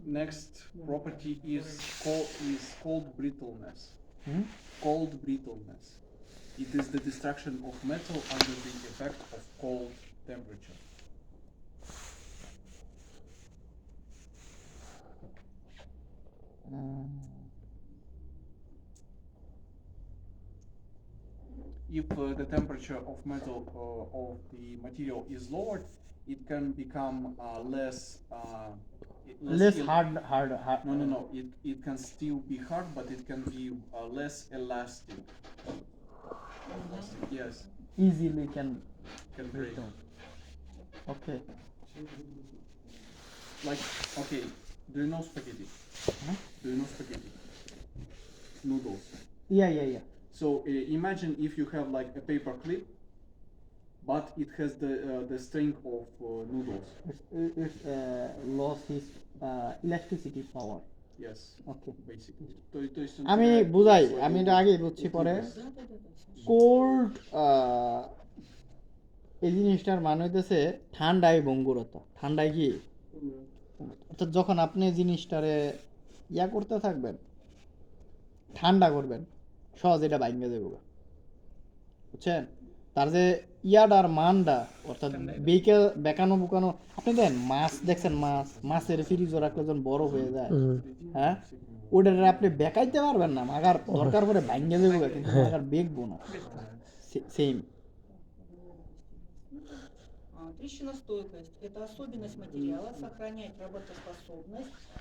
Next property is cold brittleness. Hmm? Cold brittleness. It is the destruction of metal under the effect of cold temperature. If the temperature of metal of the material is lowered, it can become less hard. No. It can still be hard, but it can be less elastic. Yes, Easily can break. down. Okay. Like, okay, do you know spaghetti? Huh? Do you know spaghetti? Noodles. Yeah. So imagine if you have like a paper clip, but it has the strength of noodles. It's lost his electricity power. Yes. Okay. Basically. আমি বুঝাই, আমি এটা আগেই বুঝছি পরে। Cold এই জিনিসটার মানে হইতেছে ঠান্ডায় ভঙ্গুরতা। ঠান্ডায় কি অর্থাৎ যখন আপনি জিনিসটারে ইয়া করতে থাকবেন, ঠান্ডা করবেন, সহজ এটা ভাঙবে দেবো, বুঝছেন? তার যে ইয়াডার মানটা, অর্থাৎ বেকানো বুকানো, আপনি দেখেন মাছ দেখছেন, মাছের ফ্রিজও রাখলে যখন বড় হয়ে যায়, হ্যাঁ, ওটার আপনি বেকাইতে পারবেন না, মাগার দরকার পরে ভাঙে দেবো, কিন্তু মাগার বেকবো না। সেম। Трещиностойкость – это особенность материала сохранять работоспособность